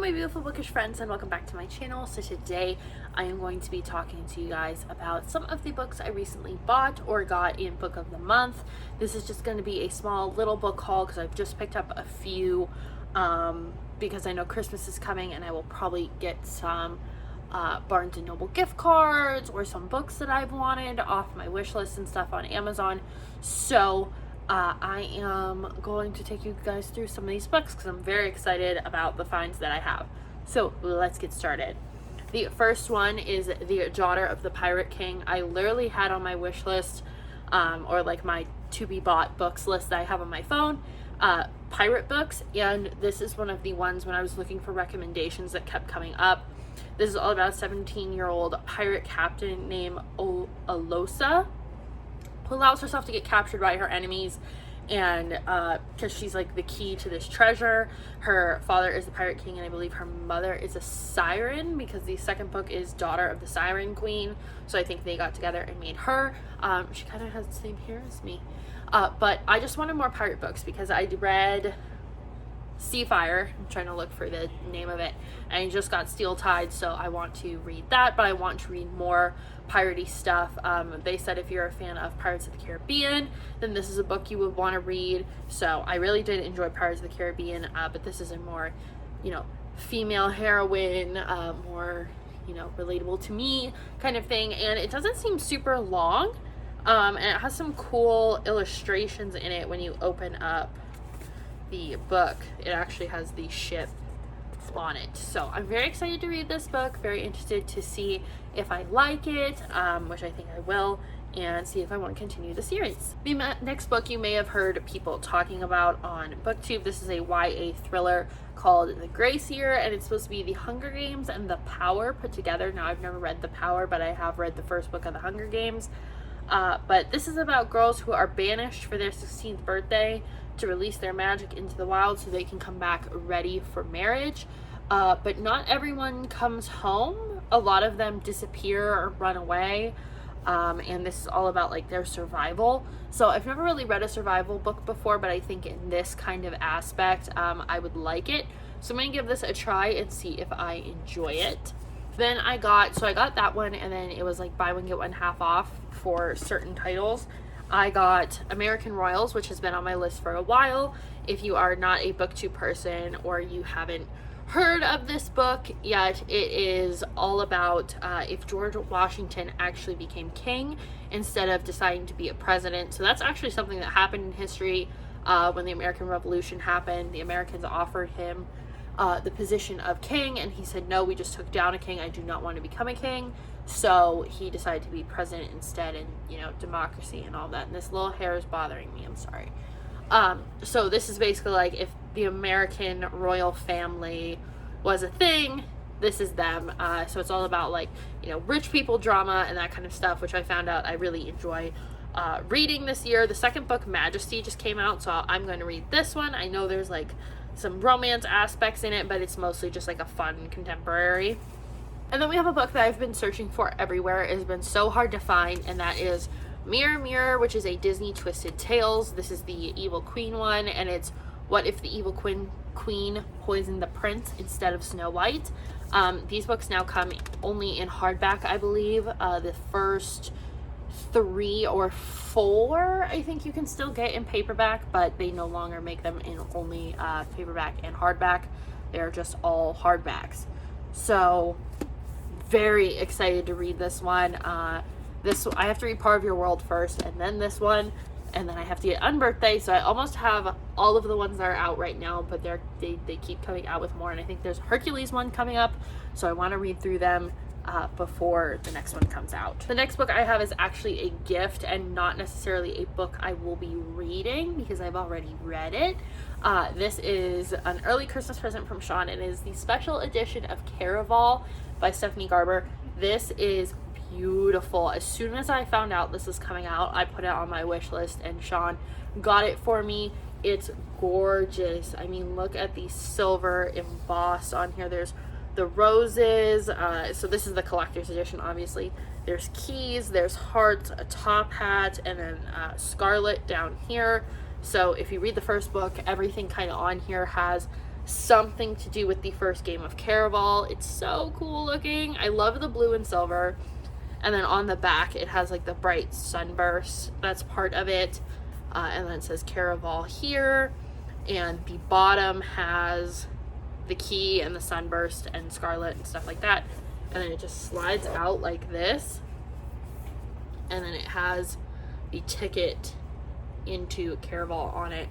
my beautiful bookish friends, and welcome back to my channel. So today I am going to be talking to you guys about some of the books I recently bought or got in book of the month. This is just going to be a small little book haul because I've just picked up a few because I know Christmas is coming and I will probably get some Barnes & Noble gift cards or some books that I've wanted off my wish list and stuff on Amazon. So I am going to take you guys through some of these books because I'm very excited about the finds that I have. So let's get started. The first one is The Daughter of the Pirate King. I literally had on my wish list or like my to be bought books list that I have on my phone, pirate books, and this is one of the ones when I was looking for recommendations that kept coming up. This is all about a 17-year-old pirate captain named Alosa, who allows herself to get captured by her enemies, and because she's like the key to this treasure. Her father is the Pirate King, and I believe her mother is a siren, because the second book is Daughter of the Siren Queen, so I think they got together and made her. She kind of has the same hair as me, but I just wanted more pirate books because I read Seafire. I'm trying to look for the name of it, and I just got Steel Tide, so I want to read that, but I want to read more piratey stuff. They said if you're a fan of Pirates of the Caribbean, then this is a book you would want to read. So I really did enjoy Pirates of the Caribbean, but this is a more, female heroine, more, relatable to me kind of thing, and it doesn't seem super long, and it has some cool illustrations in it when you open up the book. It actually has the ship on it, so I'm very excited to read this book, very interested to see if I like it, which I think I will, and see if I want to continue the series. The next book you may have heard people talking about on BookTube. This is a YA thriller called The Gracier, and it's supposed to be The Hunger Games and The Power put together. Now, I've never read The Power, but I have read the first book of The Hunger Games. But this is about girls who are banished for their 16th birthday to release their magic into the wild so they can come back ready for marriage. But not everyone comes home. A lot of them disappear or run away. And this is all about like their survival. So I've never really read a survival book before, but I think in this kind of aspect, I would like it. So I'm going to give this a try and see if I enjoy it. Then I got that one, and then it was like buy one get one half off for certain titles. I got American Royals, which has been on my list for a while. If you are not a BookTube person or you haven't heard of this book yet, it is all about if George Washington actually became king instead of deciding to be a president. So that's actually something that happened in history. When the American Revolution happened, the Americans offered him the position of king, and he said, no, we just took down a king, I do not want to become a king. So he decided to be president instead, and democracy and all that. And this little hair is bothering me, I'm sorry. So this is basically like if the American royal family was a thing, this is them. So it's all about like rich people drama and that kind of stuff, which I found out I really enjoy reading this year. The second book, Majesty, just came out, so I'm going to read this one. I know there's like some romance aspects in it, but it's mostly just like a fun contemporary. And then we have a book that I've been searching for everywhere. It has been so hard to find, and that is Mirror Mirror, which is a Disney Twisted Tales. This is the Evil Queen one, and it's what if the evil queen poisoned the prince instead of Snow White. These books now come only in hardback, I believe. The first 3 or 4 I think you can still get in paperback, but they no longer make them in only paperback and hardback. They're just all hardbacks. So very excited to read this one. I have to read Part of Your World first, and then this one, and then I have to get Unbirthday. So I almost have all of the ones that are out right now, but they keep coming out with more, and I think there's a Hercules one coming up, so I want to read through them before the next one comes out. The next book I have is actually a gift and not necessarily a book I will be reading because I've already read it. This is an early Christmas present from Sean, and it is the special edition of Caraval by Stephanie Garber. This is beautiful. As soon as I found out this was coming out, I put it on my wish list, and Sean got it for me. It's gorgeous. I mean, look at the silver embossed on here. There's the roses, so this is the collector's edition, obviously. There's keys, there's hearts, a top hat, and then scarlet down here. So if you read the first book, everything kind of on here has something to do with the first game of Caraval. It's so cool looking. I love the blue and silver. And then on the back, it has like the bright sunburst. That's part of it. And then it says Caraval here. And the bottom has the key and the sunburst and scarlet and stuff like that. And then it just slides out like this. And then it has the ticket into Caraval on it.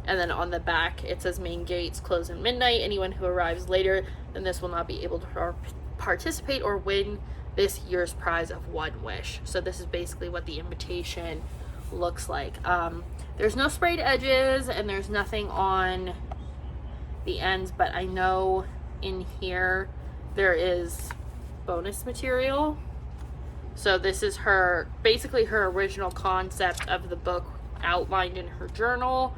And then on the back, it says main gates close at midnight. Anyone who arrives later than this will not be able to participate or win this year's prize of one wish. So this is basically what the invitation looks like. There's no sprayed edges and there's nothing on the ends, but I know in here there is bonus material. So this is her, basically her original concept of the book outlined in her journal,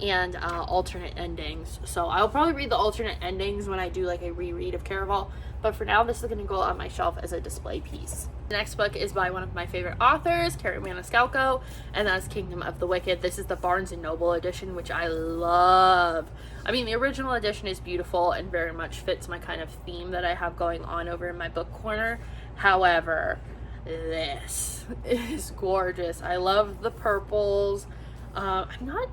and alternate endings. So I'll probably read the alternate endings when I do like a reread of Caraval, but for now this is going to go on my shelf as a display piece. The next book is by one of my favorite authors, Carrie Maniscalco, and that's Kingdom of the Wicked. This is the Barnes & Noble edition, which I love. I mean, the original edition is beautiful and very much fits my kind of theme that I have going on over in my book corner. However, this is gorgeous. I love the purples. I'm not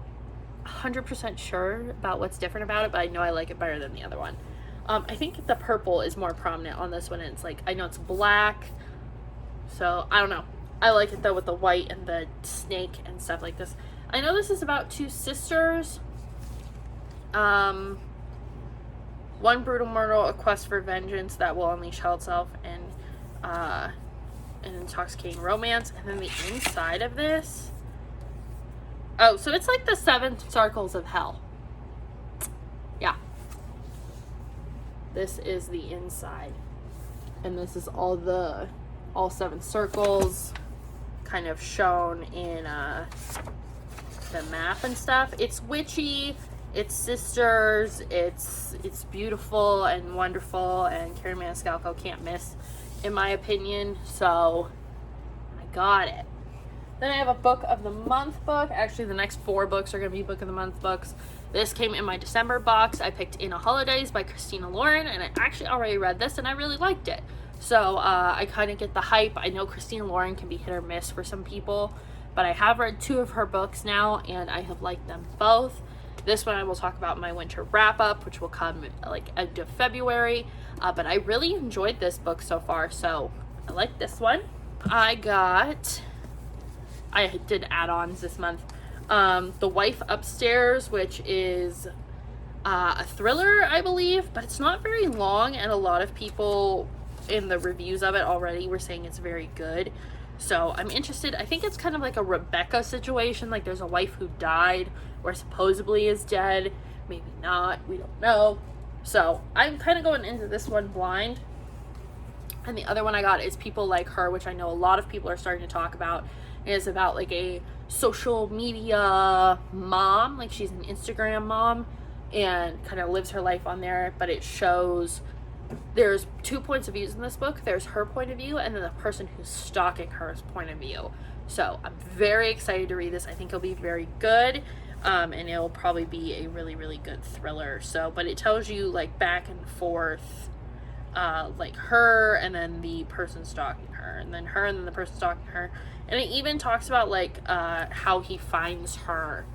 100% sure about what's different about it, but I know I like it better than the other one. I think the purple is more prominent on this one, and it's like, I know it's black, so I don't know. I like it though with the white and the snake and stuff like this. I know this is about two sisters. One brutal mortal, a quest for vengeance that will unleash hell itself, and an intoxicating romance. And then the inside of this, oh, so it's like the 7 circles of hell. Yeah. This is the inside. And this is all 7 circles kind of shown in the map and stuff. It's witchy, it's sisters, it's beautiful and wonderful, and Carrie Maniscalco can't miss, in my opinion. So I got it. Then I have a book of the month book. Actually, the next 4 books are going to be book of the month books. This came in my December box. I picked In a Holidays by Christina Lauren, and I actually already read this and I really liked it. So I kind of get the hype. I know Christina Lauren can be hit or miss for some people, but I have read 2 of her books now and I have liked them both. This one I will talk about in my winter wrap up, which will come like end of February. But I really enjoyed this book so far, so I like this one. I did add-ons this month. The Wife Upstairs, which is a thriller, I believe, but it's not very long, and a lot of people in the reviews of it already were saying it's very good. So I'm interested. I think it's kind of like a Rebecca situation, like there's a wife who died or supposedly is dead, maybe not, we don't know. So I'm kind of going into this one blind. And the other one I got is People Like Her, which I know a lot of people are starting to talk about. It is about like a social media mom, like she's an Instagram mom and kind of lives her life on there, but it shows there's 2 points of views in this book. There's her point of view and then the person who's stalking her's point of view. So I'm very excited to read this. I think it'll be very good, and it'll probably be a really, really good thriller. So, but it tells you like back and forth, like her and then the person stalking her, and then her and then the person stalking her. And it even talks about like how he finds her,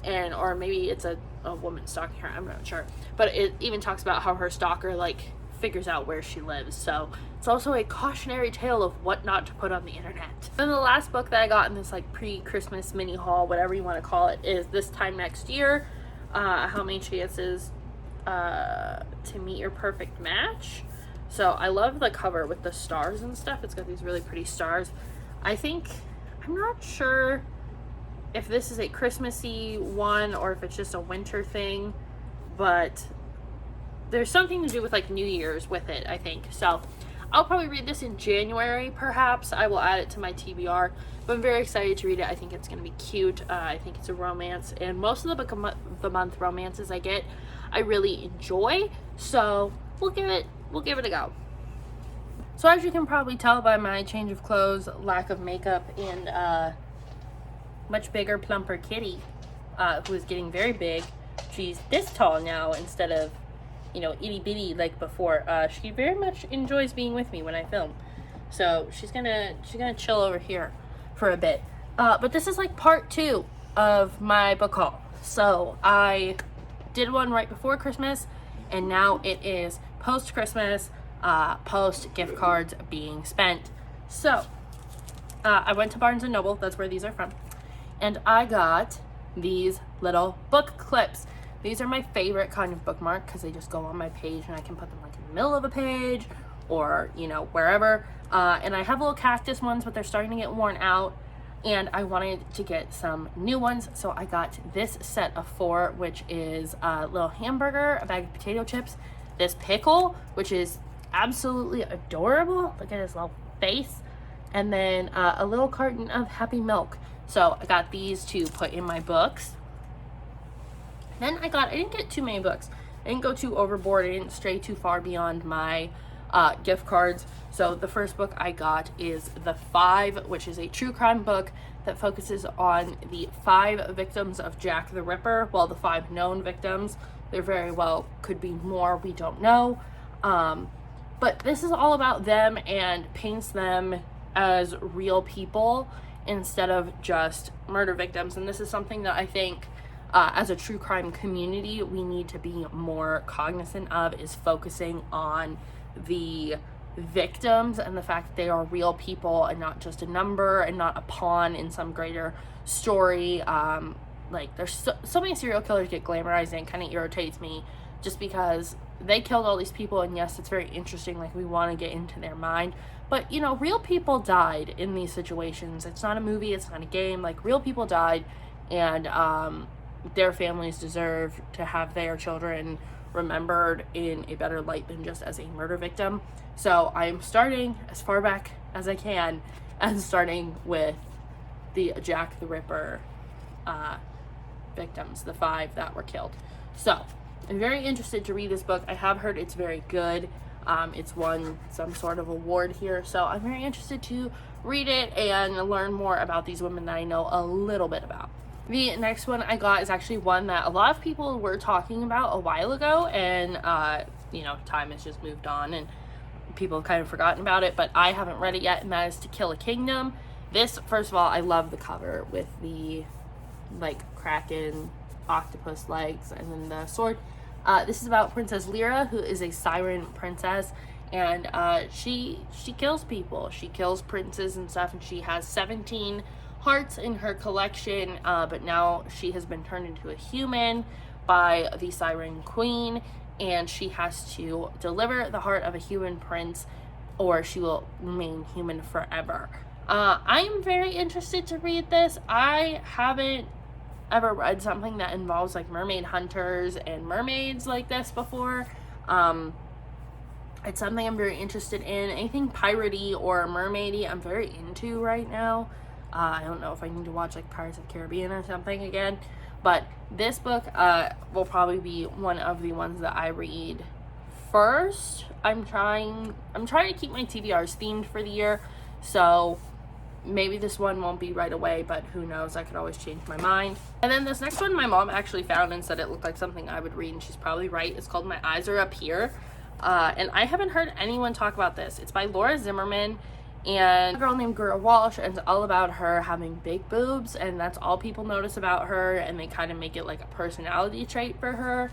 and or maybe it's a woman stalking her, I'm not sure, but it even talks about how her stalker like figures out where she lives. So it's also a cautionary tale of what not to put on the internet. Then the last book that I got in this like pre-Christmas mini haul, whatever you want to call it, is This Time Next Year, How Many Chances to Meet Your Perfect Match. So I love the cover with the stars and stuff. It's got these really pretty stars. I'm not sure if this is a Christmassy one or if it's just a winter thing, but there's something to do with like New Year's with it, I think. So I'll probably read this in January, perhaps. I will add it to my TBR, but I'm very excited to read it. I think it's going to be cute. I think it's a romance, and most of the book of the month romances I get, I really enjoy. So we'll give it a go. So as you can probably tell by my change of clothes, lack of makeup, and much bigger, plumper kitty, who is getting very big, she's this tall now instead of, you know, itty bitty like before. She very much enjoys being with me when I film. So she's gonna chill over here for a bit. But this is like part 2 of my book haul. So I did one right before Christmas, and now it is post Christmas, post gift cards being spent. So I went to Barnes and Noble, that's where these are from, and I got these little book clips. These are my favorite kind of bookmark because they just go on my page and I can put them like in the middle of a page or, you know, wherever. And I have little cactus ones, but they're starting to get worn out, and I wanted to get some new ones, so I got this set of 4, which is a little hamburger, a bag of potato chips, this pickle, which is absolutely adorable, look at his little face, and then a little carton of Happy Milk. So I got these to put in my books. Then I didn't get too many books. I didn't go too overboard. I didn't stray too far beyond my gift cards. So the first book I got is The 5, which is a true crime book that focuses on the 5 victims of Jack the Ripper. Well, the 5 known victims. There very well could be more, we don't know. But this is all about them and paints them as real people instead of just murder victims. And this is something that I think as a true crime community we need to be more cognizant of, is focusing on the victims and the fact that they are real people and not just a number and not a pawn in some greater story. Like there's so many serial killers get glamorized, and it kind of irritates me just because they killed all these people, and yes, it's very interesting, like we want to get into their mind, but you know, real people died in these situations. It's not a movie, it's not a game, like real people died, and their families deserve to have their children remembered in a better light than just as a murder victim. So I'm starting as far back as I can, and starting with the Jack the Ripper victims, the 5 that were killed. So I'm very interested to read this book. I have heard it's very good. It's won some sort of award here, so I'm very interested to read it and learn more about these women that I know a little bit about. The next one I got is actually one that a lot of people were talking about a while ago, and you know, time has just moved on and people have kind of forgotten about it, but I haven't read it yet, and that is To Kill a Kingdom. This, first of all, I love the cover with the like kraken octopus legs and then the sword. This is about Princess Lyra, who is a siren princess, and she kills people. She kills princes and stuff, and she has 17 hearts in her collection, but now she has been turned into a human by the Siren Queen, and she has to deliver the heart of a human prince or she will remain human forever. I am very interested to read this. I haven't ever read something that involves like mermaid hunters and mermaids like this before. It's something I'm very interested in. Anything piratey or mermaidy I'm very into right now. I don't know if I need to watch like Pirates of the Caribbean or something again, but this book will probably be one of the ones that I read first. I'm trying to keep my TBRs themed for the year, so maybe this one won't be right away, but who knows, I could always change my mind. And then this next one my mom actually found and said it looked like something I would read, and she's probably right. It's called My Eyes Are Up Here, and I haven't heard anyone talk about this. It's by Laura Zimmerman and a girl named Gura Walsh, and it's all about her having big boobs, and that's all people notice about her, and they kind of make it like a personality trait for her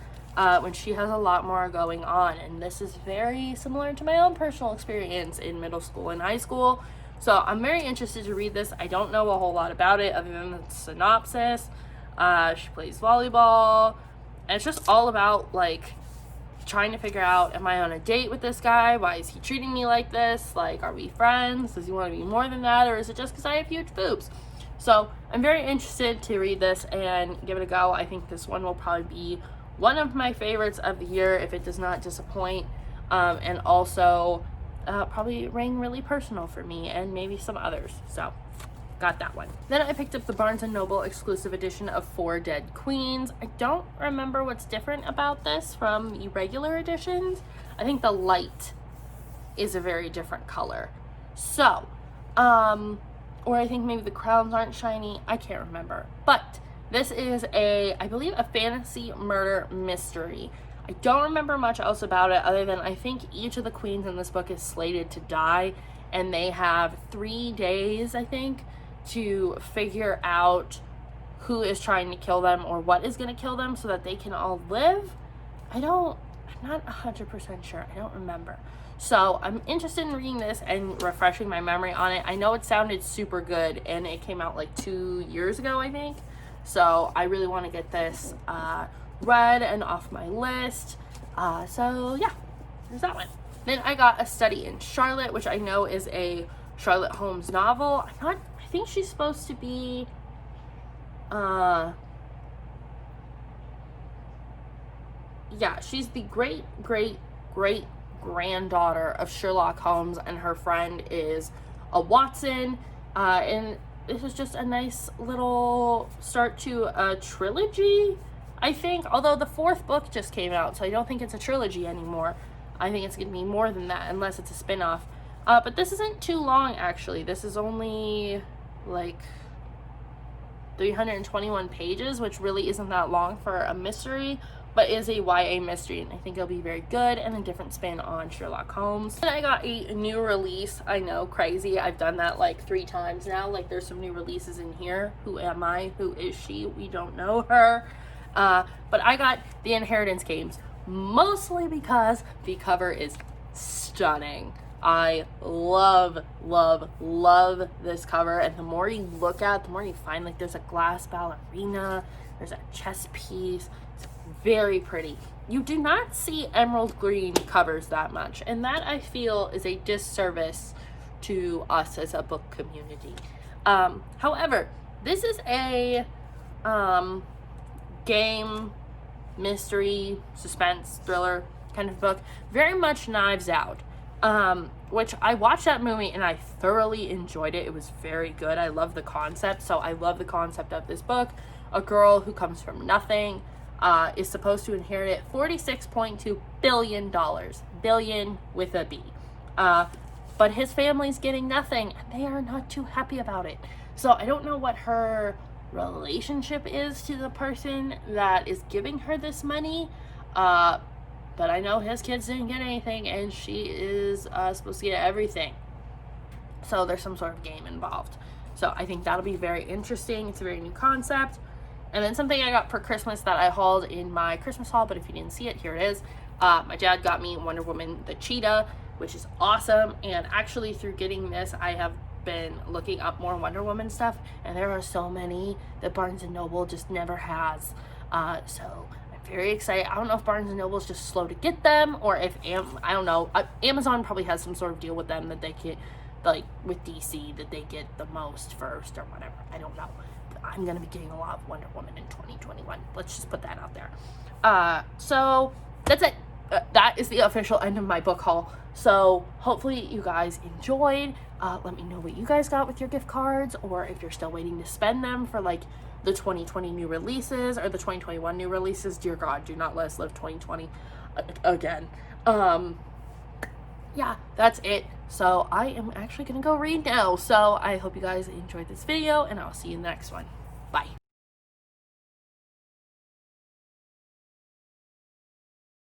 when she has a lot more going on. And this is very similar to my own personal experience in middle school and high school. So I'm very interested to read this. I don't know a whole lot about it other than the synopsis. She plays volleyball, and it's just all about like trying to figure out, am I on a date with this guy? Why is he treating me like this? Like, are we friends? Does he want to be more than that? Or is it just because I have huge boobs? So I'm very interested to read this and give it a go. I think this one will probably be one of my favorites of the year if it does not disappoint. And also probably ring really personal for me and maybe some others. So got that one. Then I picked up the Barnes & Noble exclusive edition of 4 Dead Queens. I don't remember what's different about this from the regular editions. I think the light is a very different color. So, or I think maybe the crowns aren't shiny. I can't remember. But This is I believe, a fantasy murder mystery. I don't remember much else about it other than I think each of the queens in this book is slated to die, and they have 3 days, I think, to figure out who is trying to kill them or what is going to kill them so that they can all live. I'm not 100% sure. I don't remember. So I'm interested in reading this and refreshing my memory on it. I know it sounded super good, and it came out like 2 years ago, I think. So I really want to get this read and off my list. So yeah, there's that one. Then I got A Study in Charlotte, which I know is a Charlotte Holmes novel. I think she's supposed to be yeah, she's the great granddaughter of Sherlock Holmes, and her friend is a Watson, and this is just a nice little start to a trilogy, I think, although the 4th book just came out, so I don't think it's a trilogy anymore. I think it's gonna be more than that unless it's a spin-off. But this isn't too long, actually. This is only like 321 pages, which really isn't that long for a mystery, but is a YA mystery, and I think it'll be very good and a different spin on Sherlock Holmes. And I got a new release. I know, crazy. I've done that like 3 times now. Like, there's some new releases in here. Who am I? Who is she? We don't know her. But I got The Inheritance Games, mostly because the cover is stunning. I love this cover, and the more you look at, the more you find, like, there's a glass ballerina, there's a chess piece. It's very pretty. You do not see emerald green covers that much, and that, I feel, is a disservice to us as a book community. However, this is a game, mystery, suspense, thriller kind of book, very much Knives Out. Which I watched that movie and I thoroughly enjoyed it. It was very good. I love the concept. So I love the concept of this book. A girl who comes from nothing is supposed to inherit $46.2 billion. Billion with a B. But his family's getting nothing, and they are not too happy about it. So I don't know what her relationship is to the person that is giving her this money. But I know his kids didn't get anything, and she is supposed to get everything. So there's some sort of game involved. So I think that'll be very interesting. It's a very new concept. And then something I got for Christmas that I hauled in my Christmas haul, but if you didn't see it, here it is. My dad got me Wonder Woman the Cheetah, which is awesome. And actually, through getting this, I have been looking up more Wonder Woman stuff, and there are so many that Barnes & Noble just never has. So very excited. I don't know if Barnes & Noble is just slow to get them, or if I don't know. Amazon probably has some sort of deal with them that they get, like with DC, that they get the most first or whatever. I don't know. I'm gonna be getting a lot of Wonder Woman in 2021. Let's just put that out there. So that's it. That is the official end of my book haul. So hopefully you guys enjoyed. Let me know what you guys got with your gift cards, or if you're still waiting to spend them for like the 2020 new releases or the 2021 new releases. Dear God, do not let us live 2020 again. Yeah, that's it. So I am actually gonna go read now. So I hope you guys enjoyed this video, and I'll see you in the next one. Bye.